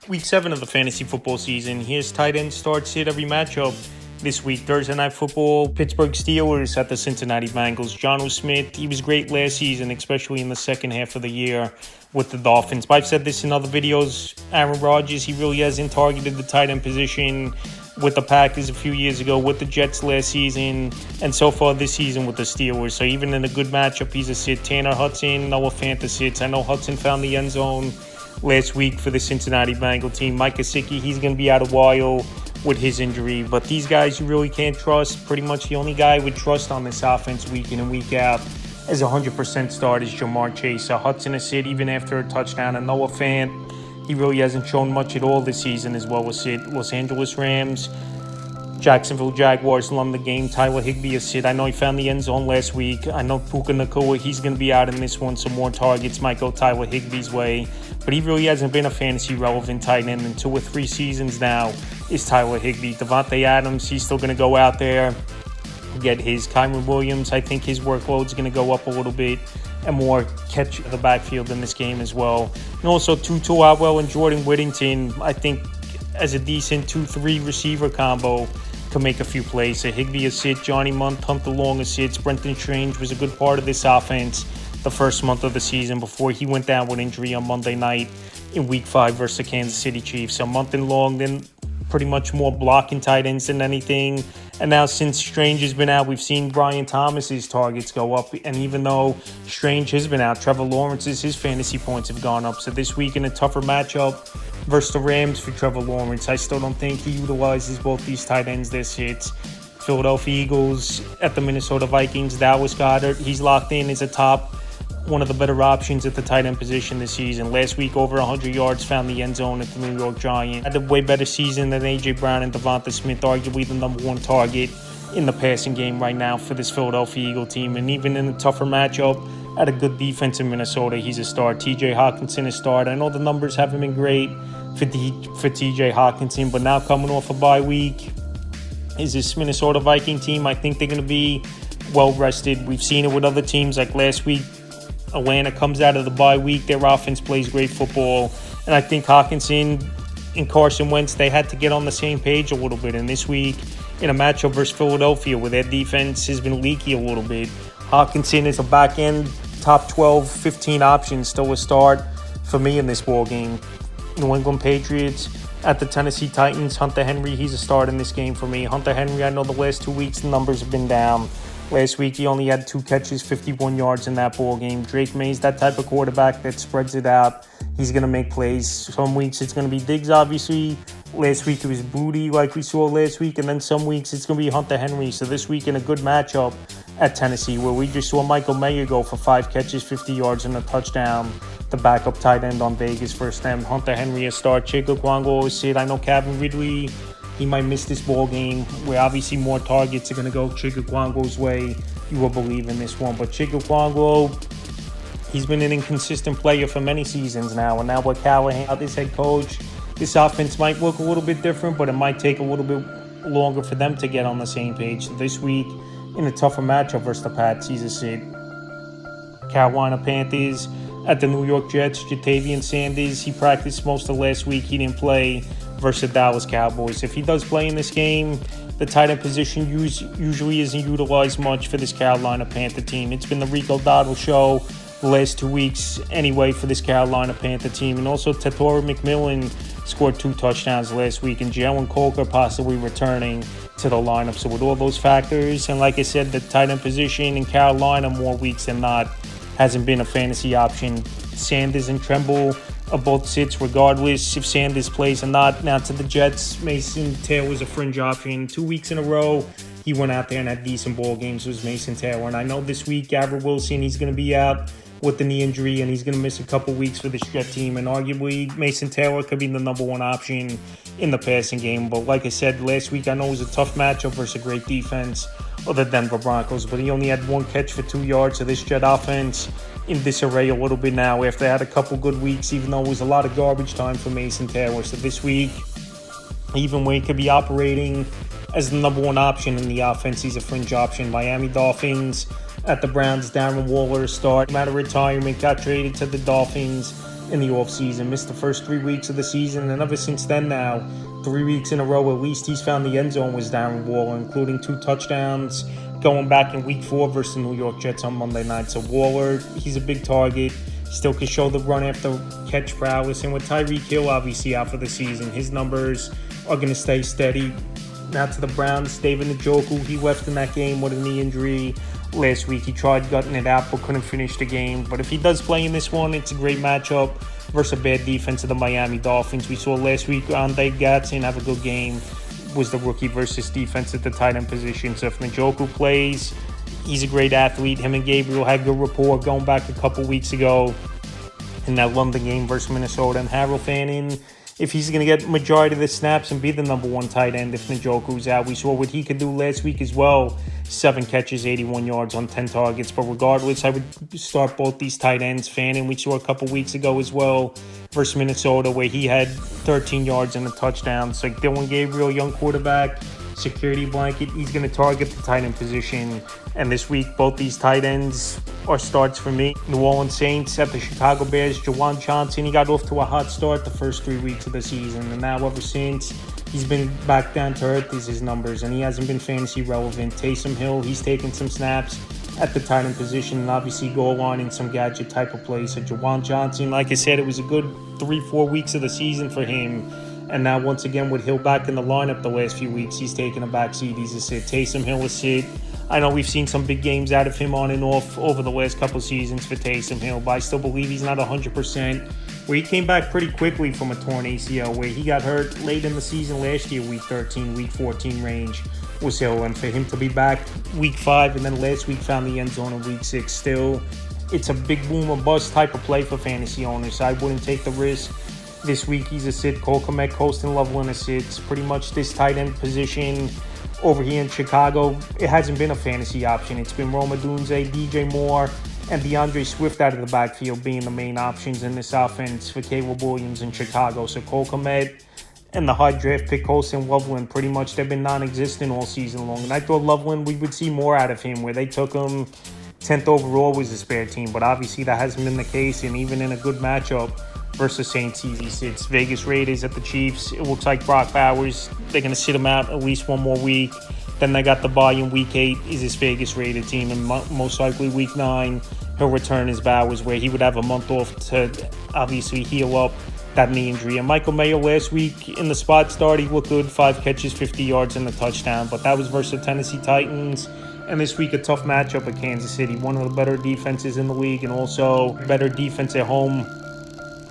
Week 7 of the fantasy football season. Here's tight end start sit every matchup. This week, Thursday Night Football, Pittsburgh Steelers at the Cincinnati Bengals. Jonnu Smith, he was great last season, especially in the second half of the year with the Dolphins. But I've said this in other videos. Aaron Rodgers, he really hasn't targeted the tight end position with the Packers a few years ago, with the Jets last season, and so far this season with the Steelers. So even in a good matchup, he's a sit. Tanner Hudson, Noah Fant a sits. I know Hudson found the end zone last week for the Cincinnati Bengal team. Mike Gesicki, he's going to be out a while with his injury. But these guys you really can't trust. Pretty much the only guy I would trust on this offense week in and week out as a 100% start is Ja'Marr Chase. So Hudson a sit even after a touchdown. And Noah Fant, he really hasn't shown much at all this season as well as sit. Los Angeles Rams, Jacksonville Jaguars love the game. Tyler Higbee a sit. I know he found the end zone last week. I know Puka Nacua, he's going to be out in this one. Some more targets might go Tyler Higbee's way. But he really hasn't been a fantasy-relevant tight end in 2 or 3 seasons now is Tyler Higbee. Devontae Adams, he's still going to go out there, get his. Kyren Williams, I think his workload's going to go up a little bit and more catch the backfield in this game as well. And also Tutu Atwell and Jordan Whittington, I think as a decent 2-3 receiver combo, can make a few plays. So Higbee a sit, Johnny Munt, Hunter Long a sit. Brenton Strange was a good part of this offense the first month of the season before he went down with injury on Monday night in Week 5 versus the Kansas City Chiefs. So Munt and Long, then pretty much more blocking tight ends than anything. And now since Strange has been out, we've seen Brian Thomas's targets go up. And even though Strange has been out, Trevor Lawrence's, his fantasy points have gone up. So this week in a tougher matchup versus the Rams for Trevor Lawrence, I still don't think he utilizes both these tight ends this hits. Philadelphia Eagles at the Minnesota Vikings, Dallas Goedert, he's locked in as a top, one of the better options at the tight end position this season. Last week, over 100 yards, found the end zone at the New York Giants. Had a way better season than A.J. Brown and Devonta Smith, arguably the number 1 target in the passing game right now for this Philadelphia Eagle team. And even in a tougher matchup, at a good defense in Minnesota, he's a start. T.J. Hockenson a start. I know the numbers haven't been great for T.J. Hockenson, but now coming off a bye week, is this Minnesota Viking team, I think they're going to be well rested. We've seen it with other teams like last week. Atlanta comes out of the bye week. Their offense plays great football. And I think Hockenson and Carson Wentz, they had to get on the same page a little bit. And this week, in a matchup versus Philadelphia, where their defense has been leaky a little bit, Hockenson is a back-end top 12, 15 option, still a start for me in this ball game. New England Patriots at the Tennessee Titans. Hunter Henry, he's a start in this game for me. Hunter Henry, I know the last 2 weeks the numbers have been down. Last week, he only had 2 catches, 51 yards in that ball game. Drake May's that type of quarterback that spreads it out. He's going to make plays. Some weeks it's going to be Diggs, obviously. Last week it was Booty, like we saw last week. And then some weeks it's going to be Hunter Henry. So this week in a good matchup at Tennessee, where we just saw Michael Mayer go for 5 catches, 50 yards, and a touchdown. The backup tight end on Vegas first time. Hunter Henry a start. Chigga Kwango is sit. I know Calvin Ridley, he might miss this ball game, where obviously more targets are going to go Chigga Kwango's way. You will believe in this one. But Chigga Kwango, he's been an inconsistent player for many seasons now. And now with Callahan, this head coach, this offense might look a little bit different, but it might take a little bit longer for them to get on the same page. So this week, in a tougher matchup versus the Pats, he's a sit. Carolina Panthers at the New York Jets, Jatavian Sanders, he practiced most of last week. He didn't play versus the Dallas Cowboys. If he does play in this game, the tight end position usually isn't utilized much for this Carolina Panther team. It's been the Rico Dowdle show the last 2 weeks anyway for this Carolina Panther team. And also Tatora McMillan scored 2 touchdowns last week, and Jalen Coker possibly returning to the lineup. So with all those factors, and like I said, the tight end position in Carolina more weeks than not hasn't been a fantasy option. Sanders and Tremble are both sits regardless if Sanders plays or not. Now to the Jets, Mason Taylor's a fringe option. 2 weeks in a row, he went out there and had decent ball games with Mason Taylor. And I know this week, Garrett Wilson, he's going to be out with the knee injury, and he's going to miss a couple weeks for this Jet team. And arguably, Mason Taylor could be the number 1 option in the passing game. But like I said, last week, I know it was a tough matchup versus a great defense of the Denver Broncos, but he only had 1 catch for 2 yards. So this Jet offense in disarray a little bit now after they had a couple good weeks, even though it was a lot of garbage time for Mason Taylor. So this week, even when he could be operating as the number 1 option in the offense, he's a fringe option. Miami Dolphins at the Browns, Darren Waller start. Out of retirement, got traded to the Dolphins. in the offseason, missed the first 3 weeks of the season, and ever since then now, 3 weeks in a row at least, he's found the end zone with Darren Waller, including 2 touchdowns going back in week 4 versus the New York Jets on Monday night. So Waller, he's a big target, still can show the run after catch prowess, and with Tyreek Hill obviously out for the season, his numbers are going to stay steady. Now to the Browns, David Njoku, he left in that game with a knee injury last week. He tried gutting it out but couldn't finish the game. But if he does play in this one, it's a great matchup versus a bad defense of the Miami Dolphins. We saw last week Andre Gatson have a good game, was the rookie versus defense at the tight end position. So if Njoku plays, he's a great athlete. Him and Gabriel had good rapport going back a couple weeks ago in that London game versus Minnesota. And Harold Fanning, if he's going to get majority of the snaps and be the number 1 tight end if Njoku's out. We saw what he could do last week as well. 7 catches, 81 yards on 10 targets. But regardless, I would start both these tight ends. Fanning, we saw a couple weeks ago as well versus Minnesota where he had 13 yards and a touchdown. It's like Dylan Gabriel, young quarterback, security blanket. He's going to target the tight end position. And this week, both these tight ends are starts for me. New Orleans Saints at the Chicago Bears. Juwan Johnson, he got off to a hot start the first 3 weeks of the season. And now ever since, he's been back down to earth is his numbers. And he hasn't been fantasy relevant. Taysom Hill, he's taken some snaps at the tight end position and obviously goal line in some gadget type of plays. So Juwan Johnson, like I said, it was a good 3-4 weeks of the season for him. And now once again with Hill back in the lineup the last few weeks, he's taken a back seat. He's a sit. Taysom Hill is sit. I know we've seen some big games out of him on and off over the last couple seasons for Taysom Hill, but I still believe he's not 100%. Where he came back pretty quickly from a torn ACL, where he got hurt late in the season last year, week 13, week 14 range was Hill. And for him to be back week 5 and then last week found the end zone in week 6 still, it's a big boom or bust type of play for fantasy owners. I wouldn't take the risk. This week he's a sit. Cole Kmet, Colston Loveland a sit. It's pretty much this tight end position over here in Chicago. It hasn't been a fantasy option. It's been Rome Odunze, DJ Moore, and DeAndre Swift out of the backfield being the main options in this offense for Caleb Williams in Chicago. So Cole Kmet and the high draft pick Colston Loveland, pretty much they've been non-existent all season long. And I thought Loveland, we would see more out of him, where they took him 10th overall was a spare team. But obviously that hasn't been the case, and even in a good matchup versus Saints, easy sits. Vegas Raiders at the Chiefs. It looks like Brock Bowers, they're going to sit him out at least one more week. Then they got the bye in week 8 is his Vegas Raider team. And most likely week 9, he'll return as Bowers, where he would have a month off to obviously heal up that knee injury. And Michael Mayer last week in the spot start, he looked good. 5 catches, 50 yards and a touchdown. But that was versus the Tennessee Titans. And this week, a tough matchup at Kansas City. One of the better defenses in the league, and also better defense at home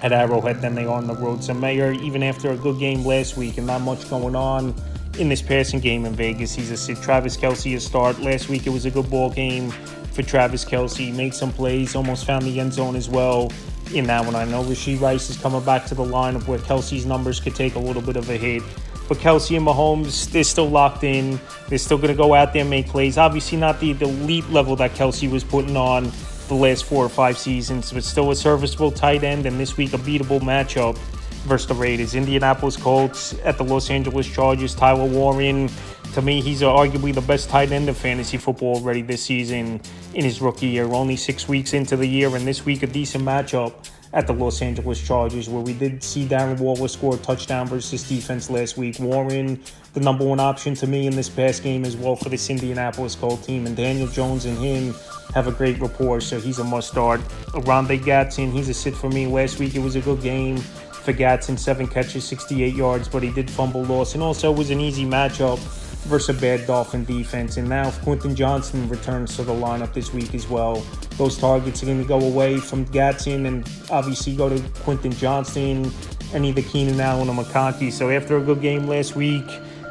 at Arrowhead than they are on the road. So Mayer, even after a good game last week and not much going on in this passing game in Vegas, he's a sit. Travis Kelce a start. Last week it was a good ball game for Travis Kelce. He made some plays, almost found the end zone as well in that one. I know Rashee Rice is coming back to the lineup where Kelce's numbers could take a little bit of a hit. But Kelce and Mahomes, they're still locked in. They're still going to go out there and make plays. Obviously not the elite level that Kelce was putting on the last 4 or 5 seasons, but still a serviceable tight end, and this week a beatable matchup versus the Raiders. Indianapolis Colts at the Los Angeles Chargers. Tyler Warren, to me, he's arguably the best tight end of fantasy football already this season in his rookie year. Only 6 weeks into the year, and this week a decent matchup at the Los Angeles Chargers, where we did see Darren Waller score a touchdown versus defense last week. Warren, the number 1 option to me in this past game as well for this Indianapolis Colts team, and Daniel Jones and him have a great rapport, so he's a must-start. Rondé Gatson, he's a sit for me. Last week it was a good game for Gatson, 7 catches, 68 yards, but he did fumble loss, and also it was an easy matchup versus a bad Dolphin defense. And now if Quentin Johnston returns to the lineup this week as well, those targets are going to go away from Gatson and obviously go to Quentin Johnston and either Keenan Allen or McConkey. So after a good game last week,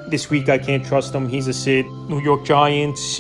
this week I can't trust him. He's a sit. New York Giants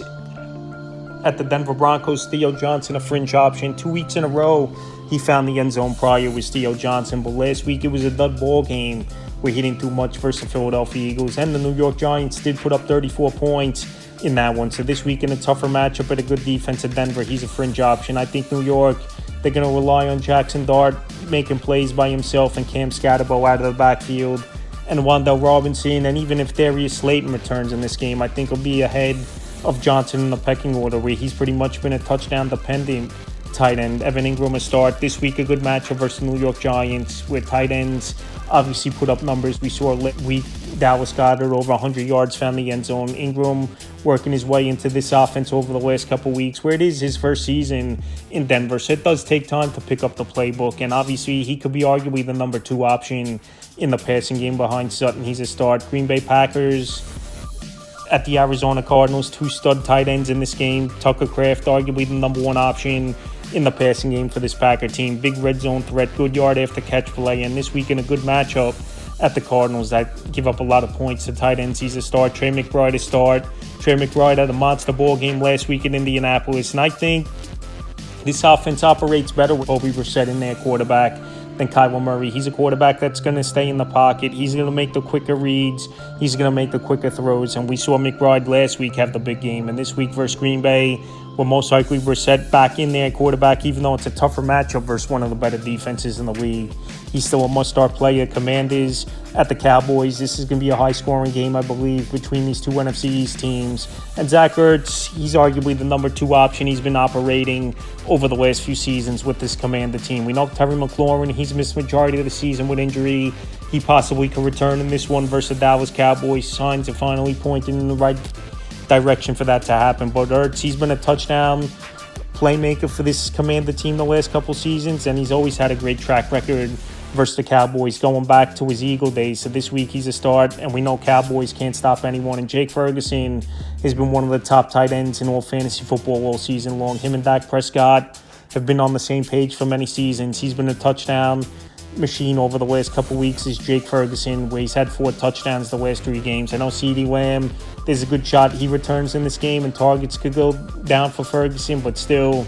at the Denver Broncos. Theo Johnson, a fringe option. 2 weeks in a row, he found the end zone prior with Theo Johnson. But last week, it was a dud ball game where he didn't do much versus the Philadelphia Eagles. And the New York Giants did put up 34 points in that one. So this week in a tougher matchup at a good defense at Denver, he's a fringe option. I think New York, they're going to rely on Jackson Dart making plays by himself and Cam Scatterbo out of the backfield and Wan'Dale Robinson. And even if Darius Slayton returns in this game, I think he'll be ahead of Johnson in the pecking order, where he's pretty much been a touchdown dependent tight end. Evan Ingram a start. This week a good matchup versus the New York Giants, where tight ends obviously put up numbers. We saw week Dallas Goedert over 100 yards, found the end zone. Ingram working his way into this offense over the last couple weeks, where it is his first season in Denver. So it does take time to pick up the playbook. And obviously he could be arguably the number 2 option in the passing game behind Sutton. He's a start. Green Bay Packers at the Arizona Cardinals, 2 stud tight ends in this game. Tucker Kraft, arguably the number 1 option in the passing game for this Packer team. Big red zone threat, good yard after catch play, and this week in a good matchup at the Cardinals that give up a lot of points to tight ends. He's a start. Trey McBride a start. Trey McBride had a monster ball game last week in Indianapolis, and I think this offense operates better with Jacoby Brissett in their quarterback than Kyler Murray. He's a quarterback that's going to stay in the pocket. He's going to make the quicker reads. He's going to make the quicker throws. And we saw McBride last week have the big game. And this week versus Green Bay, will most likely Brissett back in there quarterback, even though it's a tougher matchup versus one of the better defenses in the league. He's still a must-start player. Commanders at the Cowboys. This is going to be a high-scoring game, I believe, between these 2 NFC East teams. And Zach Ertz, he's arguably the number 2 option. He's been operating over the last few seasons with this Commander team. We know Terry McLaurin, he's missed majority of the season with injury. He possibly could return in this one versus the Dallas Cowboys. Signs are finally pointing in the right direction for that to happen. But Ertz, he's been a touchdown playmaker for this Commander team the last couple seasons, and he's always had a great track record versus the Cowboys going back to his Eagle days. So this week he's a start, and we know Cowboys can't stop anyone. And Jake Ferguson has been one of the top tight ends in all fantasy football all season long. Him and Dak Prescott have been on the same page for many seasons. He's been a touchdown machine over the last couple weeks is Jake Ferguson, where he's had 4 touchdowns the last 3 games. I know CeeDee Lamb, there's a good shot he returns in this game and targets could go down for Ferguson, but still,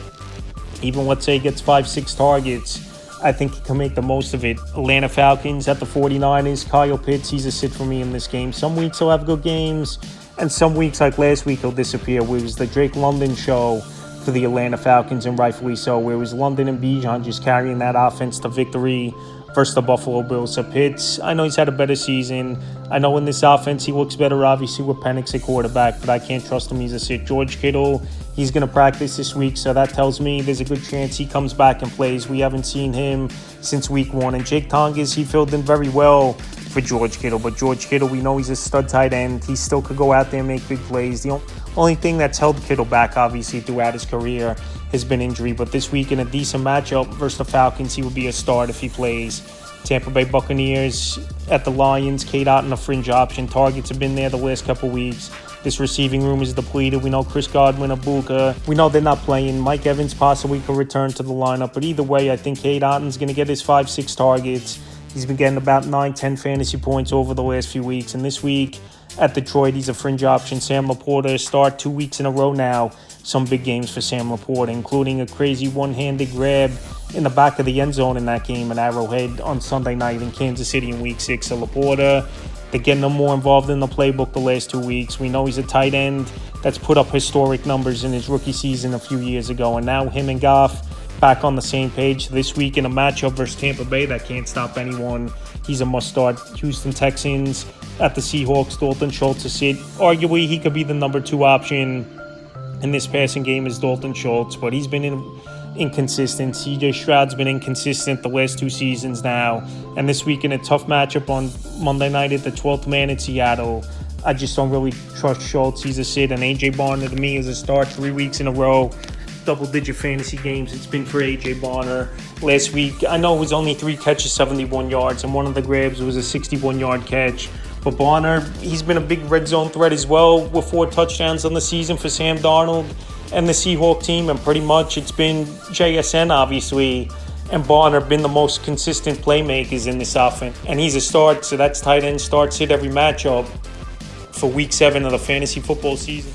even let's say he gets 5-6 targets, I think he can make the most of it. Atlanta Falcons at the 49ers, Kyle Pitts, he's a sit for me in this game. Some weeks he'll have good games, and some weeks like last week he'll disappear, where it was the Drake London show for the Atlanta Falcons, and rightfully so, where it was London and Bijan just carrying that offense to victory versus the Buffalo Bills. So Pitts, I know he's had a better season. I know in this offense he looks better, obviously, with Penix at quarterback, but I can't trust him. He's a sit. George Kittle, he's going to practice this week, so that tells me there's a good chance he comes back and plays. We haven't seen him since week 1. And Jake Tonges, he filled in very well for George Kittle, but George Kittle, we know he's a stud tight end. He still could go out there and make big plays. The only thing that's held Kittle back, obviously, throughout his career has been injury, but this week in a decent matchup versus the Falcons, he would be a start if he plays. Tampa Bay Buccaneers at the Lions, Cade Otton, a fringe option. Targets have been there the last couple weeks. This receiving room is depleted. We know Chris Godwin, Ibuka. We know they're not playing. Mike Evans possibly could return to the lineup, but either way, I think Cade Otton's going to get his 5-6 targets. He's been getting about 9-10 fantasy points over the last few weeks, and this week at Detroit, he's a fringe option. Sam Laporta start 2 weeks in a row now. Some big games for Sam Laporta, including a crazy one-handed grab in the back of the end zone in that game at Arrowhead on Sunday night in Kansas City in Week 6. So Laporta, they're getting him more involved in the playbook the last 2 weeks. We know he's a tight end that's put up historic numbers in his rookie season a few years ago, and now him and Goff back on the same page this week in a matchup versus Tampa Bay that can't stop anyone. He's a must-start. Houston Texans at the Seahawks, Dalton Schultz is sit. Arguably, he could be the number 2 option in this passing game is Dalton Schultz, but he's been inconsistent. CJ Stroud's been inconsistent the last 2 seasons now, and this week in a tough matchup on Monday night at the 12th man in Seattle, I just don't really trust Schultz. He's a sit, and A.J. Barner to me is a start 3 weeks in a row. Double-digit fantasy games it's been for A.J. Barner. Last week, I know it was only 3 catches, 71 yards, and one of the grabs was a 61-yard catch. But Barner, he's been a big red zone threat as well with 4 touchdowns on the season for Sam Darnold and the Seahawk team. And pretty much it's been JSN, obviously, and Barner been the most consistent playmakers in this offense. And he's a start, so that's tight end start sit every matchup for Week 7 of the fantasy football season.